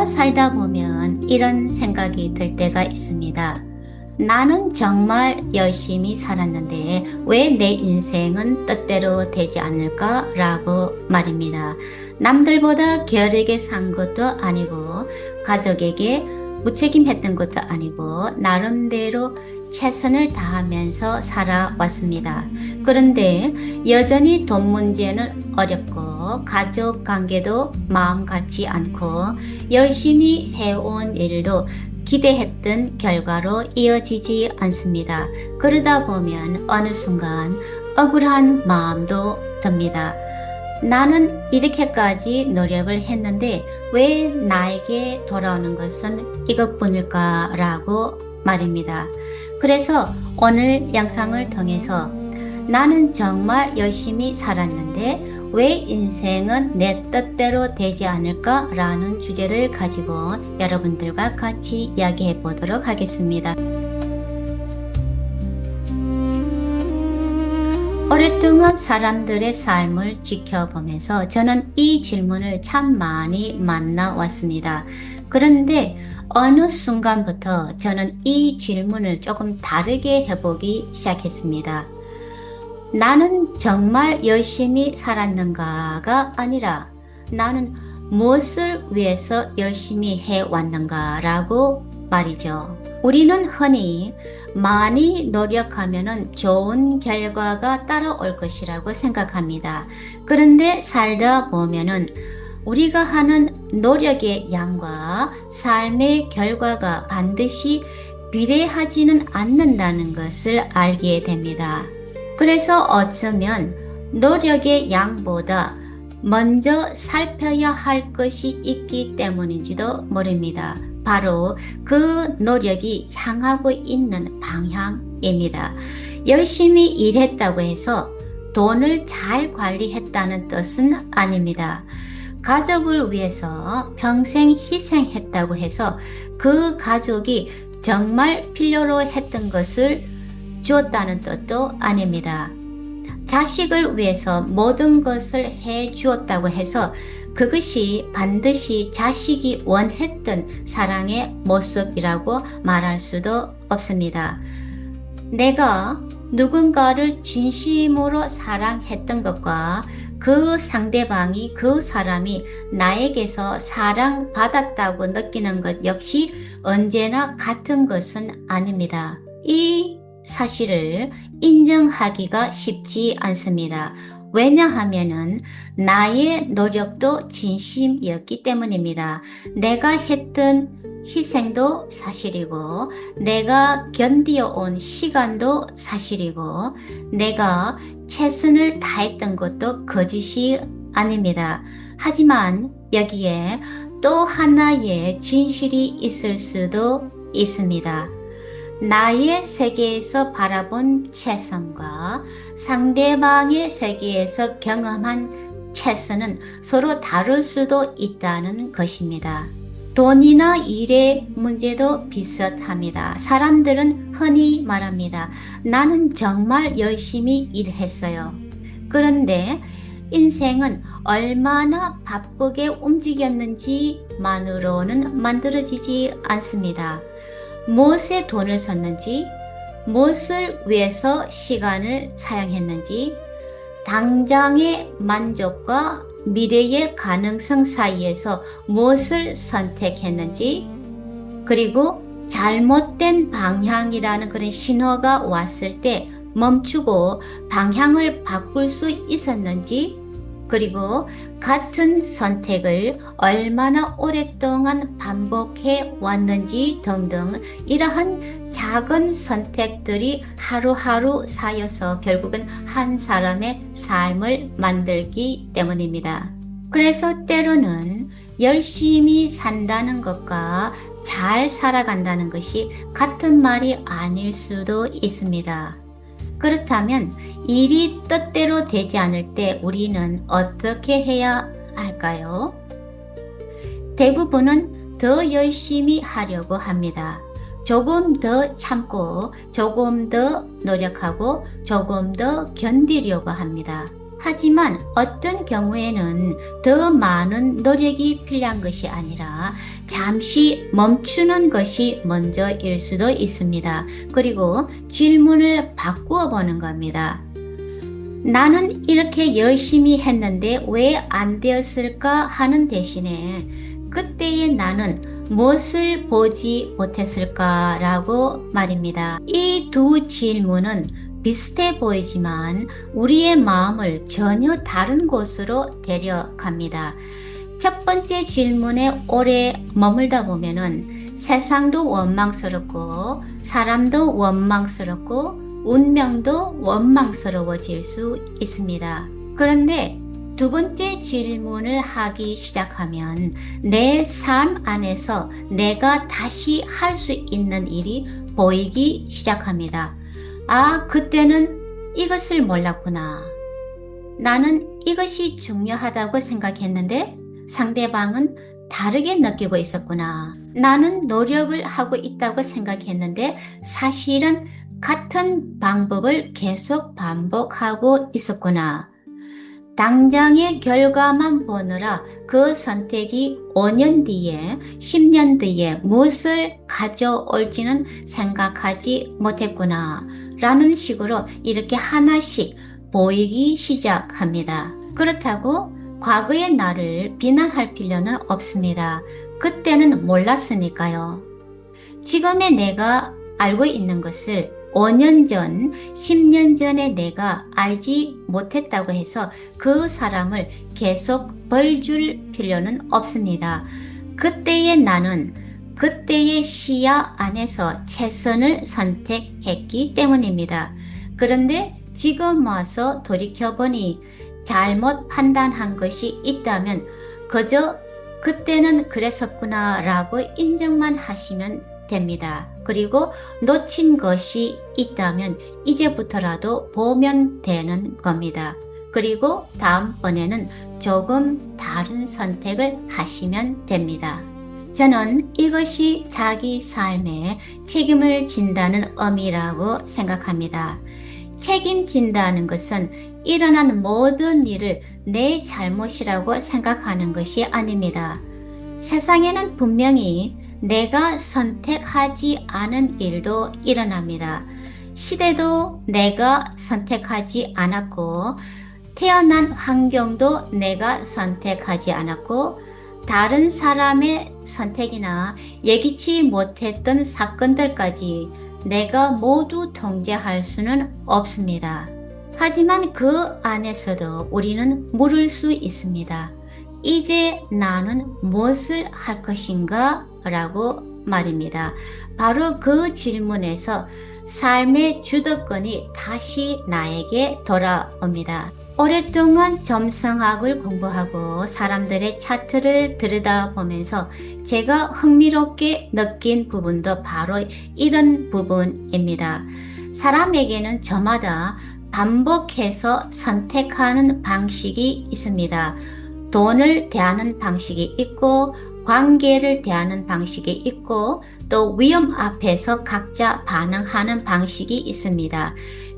우리가 살다 보면 이런 생각이 들 때가 있습니다. 나는 정말 열심히 살았는데 왜 내 인생은 뜻대로 되지 않을까라고 말입니다. 남들보다 게으르게 산 것도 아니고 가족에게 무책임했던 것도 아니고 나름대로 최선을 다하면서 살아왔습니다. 그런데 여전히 돈 문제는 어렵고 가족 관계도 마음 같지 않고 열심히 해온 일도 기대했던 결과로 이어지지 않습니다. 그러다 보면 어느 순간 억울한 마음도 듭니다. 나는 이렇게까지 노력을 했는데 왜 나에게 돌아오는 것은 이것뿐일까라고 말입니다. 그래서 오늘 영상을 통해서 나는 정말 열심히 살았는데 왜 인생은 내 뜻대로 되지 않을까라는 주제를 가지고 여러분들과 같이 이야기해 보도록 하겠습니다. 오랫동안 사람들의 삶을 지켜보면서 저는 이 질문을 참 많이 만나왔습니다. 그런데 어느 순간부터 저는 이 질문을 조금 다르게 해보기 시작했습니다. 나는 정말 열심히 살았는가가 아니라 나는 무엇을 위해서 열심히 해왔는가라고 말이죠. 우리는 흔히 많이 노력하면 좋은 결과가 따라올 것이라고 생각합니다. 그런데 살다 보면은 우리가 하는 노력의 양과 삶의 결과가 반드시 비례하지는 않는다는 것을 알게 됩니다. 그래서 어쩌면 노력의 양보다 먼저 살펴야 할 것이 있기 때문인지도 모릅니다. 바로 그 노력이 향하고 있는 방향입니다. 열심히 일했다고 해서 돈을 잘 관리했다는 뜻은 아닙니다. 가족을 위해서 평생 희생했다고 해서 그 가족이 정말 필요로 했던 것을 주었다는 뜻도 아닙니다. 자식을 위해서 모든 것을 해 주었다고 해서 그것이 반드시 자식이 원했던 사랑의 모습이라고 말할 수도 없습니다. 내가 누군가를 진심으로 사랑했던 것과 그 상대방이 그 사람이 나에게서 사랑받았다고 느끼는 것 역시 언제나 같은 것은 아닙니다. 이 사실을 인정하기가 쉽지 않습니다. 왜냐하면은 나의 노력도 진심이었기 때문입니다. 내가 했던 희생도 사실이고 내가 견디어온 시간도 사실이고 내가 최선을 다했던 것도 거짓이 아닙니다. 하지만 여기에 또 하나의 진실이 있을 수도 있습니다. 나의 세계에서 바라본 최선과 상대방의 세계에서 경험한 최선은 서로 다를 수도 있다는 것입니다. 돈이나 일의 문제도 비슷합니다. 사람들은 흔히 말합니다. 나는 정말 열심히 일했어요. 그런데 인생은 얼마나 바쁘게 움직였는지만으로는 만들어지지 않습니다. 무엇에 돈을 썼는지, 무엇을 위해서 시간을 사용했는지, 당장의 만족과 미래의 가능성 사이에서 무엇을 선택했는지, 그리고 잘못된 방향이라는 그런 신호가 왔을 때 멈추고 방향을 바꿀 수 있었는지, 그리고 같은 선택을 얼마나 오랫동안 반복해 왔는지 등등 이러한 작은 선택들이 하루하루 쌓여서 결국은 한 사람의 삶을 만들기 때문입니다. 그래서 때로는 열심히 산다는 것과 잘 살아간다는 것이 같은 말이 아닐 수도 있습니다. 그렇다면 일이 뜻대로 되지 않을 때 우리는 어떻게 해야 할까요? 대부분은 더 열심히 하려고 합니다. 조금 더 참고 조금 더 노력하고 조금 더 견디려고 합니다. 하지만 어떤 경우에는 더 많은 노력이 필요한 것이 아니라 잠시 멈추는 것이 먼저일 수도 있습니다. 그리고 질문을 바꾸어 보는 겁니다. 나는 이렇게 열심히 했는데 왜 안 되었을까 하는 대신에 그때의 나는 무엇을 보지 못했을까라고 말입니다. 이 두 질문은 비슷해 보이지만 우리의 마음을 전혀 다른 곳으로 데려갑니다. 첫 번째 질문에 오래 머물다 보면은 세상도 원망스럽고 사람도 원망스럽고 운명도 원망스러워질 수 있습니다. 그런데 두 번째 질문을 하기 시작하면 내 삶 안에서 내가 다시 할 수 있는 일이 보이기 시작합니다. 아, 그때는 이것을 몰랐구나. 나는 이것이 중요하다고 생각했는데 상대방은 다르게 느끼고 있었구나. 나는 노력을 하고 있다고 생각했는데 사실은 같은 방법을 계속 반복하고 있었구나. 당장의 결과만 보느라 그 선택이 5년 뒤에, 10년 뒤에 무엇을 가져올지는 생각하지 못했구나. 라는 식으로 이렇게 하나씩 보이기 시작합니다. 그렇다고 과거의 나를 비난할 필요는 없습니다. 그때는 몰랐으니까요. 지금의 내가 알고 있는 것을 5년 전, 10년 전에 내가 알지 못했다고 해서 그 사람을 계속 벌 줄 필요는 없습니다. 그때의 나는 그때의 시야 안에서 최선을 선택했기 때문입니다. 그런데 지금 와서 돌이켜보니 잘못 판단한 것이 있다면 그저 그때는 그랬었구나 라고 인정만 하시면 됩니다. 그리고 놓친 것이 있다면 이제부터라도 보면 되는 겁니다. 그리고 다음번에는 조금 다른 선택을 하시면 됩니다. 저는 이것이 자기 삶에 책임을 진다는 의미라고 생각합니다. 책임진다는 것은 일어난 모든 일을 내 잘못이라고 생각하는 것이 아닙니다. 세상에는 분명히 내가 선택하지 않은 일도 일어납니다. 시대도 내가 선택하지 않았고, 태어난 환경도 내가 선택하지 않았고, 다른 사람의 선택이나 예기치 못했던 사건들까지 내가 모두 통제할 수는 없습니다. 하지만 그 안에서도 우리는 물을 수 있습니다. 이제 나는 무엇을 할 것인가? 라고 말입니다. 바로 그 질문에서 삶의 주도권이 다시 나에게 돌아옵니다. 오랫동안 점성학을 공부하고 사람들의 차트를 들여다보면서 제가 흥미롭게 느낀 부분도 바로 이런 부분입니다. 사람에게는 저마다 반복해서 선택하는 방식이 있습니다. 돈을 대하는 방식이 있고 관계를 대하는 방식이 있고 또 위험 앞에서 각자 반응하는 방식이 있습니다.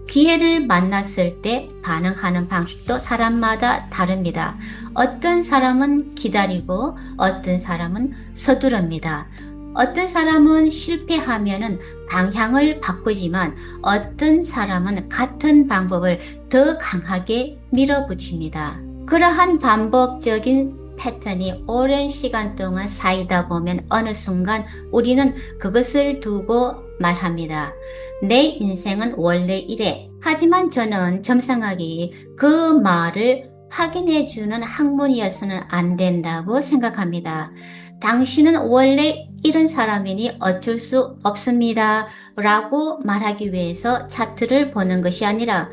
기회를 만났을 때 반응하는 방식도 사람마다 다릅니다. 어떤 사람은 기다리고 어떤 사람은 서두릅니다. 어떤 사람은 실패하면은 방향을 바꾸지만 어떤 사람은 같은 방법을 더 강하게 밀어붙입니다. 그러한 반복적인 패턴이 오랜 시간 동안 쌓이다 보면 어느 순간 우리는 그것을 두고 말합니다. 내 인생은 원래 이래. 하지만 저는 점성학이 그 말을 확인해주는 학문이어서는 안 된다고 생각합니다. 당신은 원래 이런 사람이니 어쩔 수 없습니다. 라고 말하기 위해서 차트를 보는 것이 아니라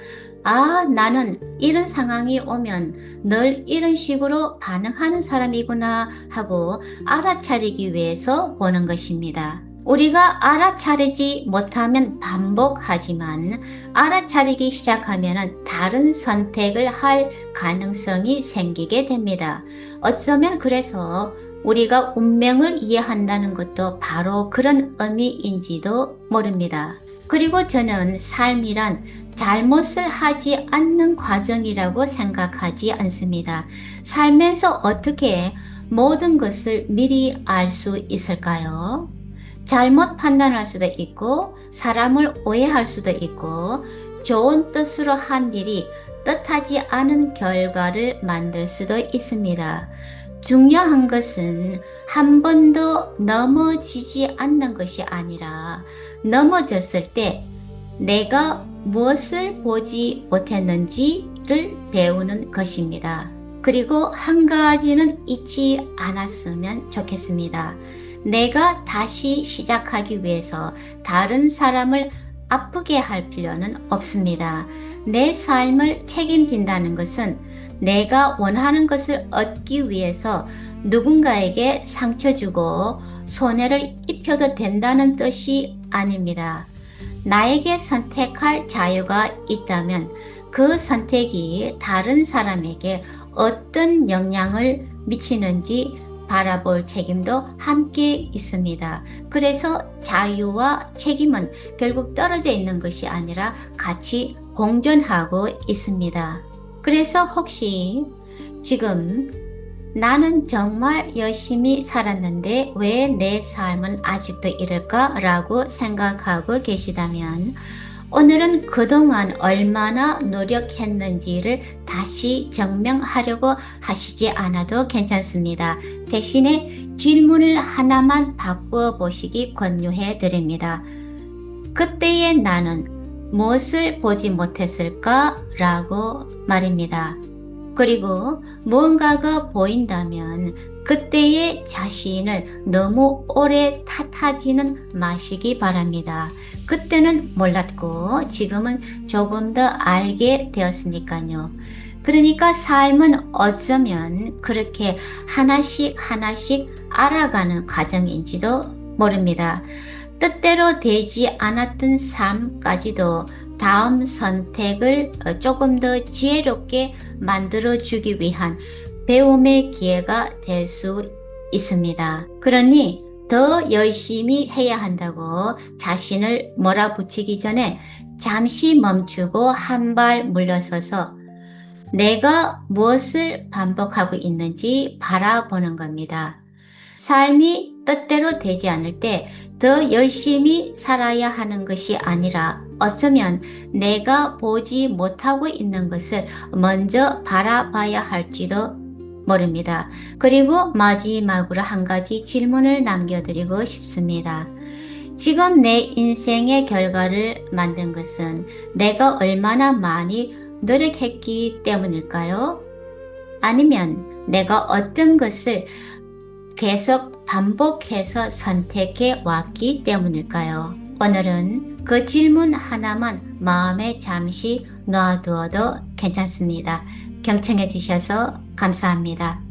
나는 이런 상황이 오면 늘 이런 식으로 반응하는 사람이구나 하고 알아차리기 위해서 보는 것입니다. 우리가 알아차리지 못하면 반복하지만 알아차리기 시작하면 다른 선택을 할 가능성이 생기게 됩니다. 어쩌면 그래서 우리가 운명을 이해한다는 것도 바로 그런 의미인지도 모릅니다. 그리고 저는 삶이란 잘못을 하지 않는 과정이라고 생각하지 않습니다. 살면서 어떻게 모든 것을 미리 알 수 있을까요? 잘못 판단할 수도 있고, 사람을 오해할 수도 있고, 좋은 뜻으로 한 일이 뜻하지 않은 결과를 만들 수도 있습니다. 중요한 것은 한 번도 넘어지지 않는 것이 아니라 넘어졌을 때 내가 무엇을 보지 못했는지를 배우는 것입니다. 그리고 한 가지는 잊지 않았으면 좋겠습니다. 내가 다시 시작하기 위해서 다른 사람을 아프게 할 필요는 없습니다. 내 삶을 책임진다는 것은 내가 원하는 것을 얻기 위해서 누군가에게 상처 주고 손해를 입혀도 된다는 뜻이 아닙니다. 나에게 선택할 자유가 있다면 그 선택이 다른 사람에게 어떤 영향을 미치는지 바라볼 책임도 함께 있습니다. 그래서 자유와 책임은 결국 떨어져 있는 것이 아니라 같이 공존하고 있습니다. 그래서 혹시 지금 나는 정말 열심히 살았는데 왜 내 삶은 아직도 이럴까? 라고 생각하고 계시다면 오늘은 그동안 얼마나 노력했는지를 다시 증명하려고 하시지 않아도 괜찮습니다. 대신에 질문을 하나만 바꾸어 보시기 권유해 드립니다. 그때의 나는 무엇을 보지 못했을까? 라고 말입니다. 그리고 무언가가 보인다면 그때의 자신을 너무 오래 탓하지는 마시기 바랍니다. 그때는 몰랐고 지금은 조금 더 알게 되었으니까요. 그러니까 삶은 어쩌면 그렇게 하나씩 알아가는 과정인지도 모릅니다. 뜻대로 되지 않았던 삶까지도 다음 선택을 조금 더 지혜롭게 만들어주기 위한 배움의 기회가 될 수 있습니다. 그러니 더 열심히 해야 한다고 자신을 몰아붙이기 전에 잠시 멈추고 한 발 물러서서 내가 무엇을 반복하고 있는지 바라보는 겁니다. 삶이 뜻대로 되지 않을 때 더 열심히 살아야 하는 것이 아니라 어쩌면 내가 보지 못하고 있는 것을 먼저 바라봐야 할지도 모릅니다. 그리고 마지막으로 한 가지 질문을 남겨드리고 싶습니다. 지금 내 인생의 결과를 만든 것은 내가 얼마나 많이 노력했기 때문일까요? 아니면 내가 어떤 것을 계속 반복해서 선택해 왔기 때문일까요? 오늘은 그 질문 하나만 마음에 잠시 놔두어도 괜찮습니다. 경청해 주셔서 감사합니다.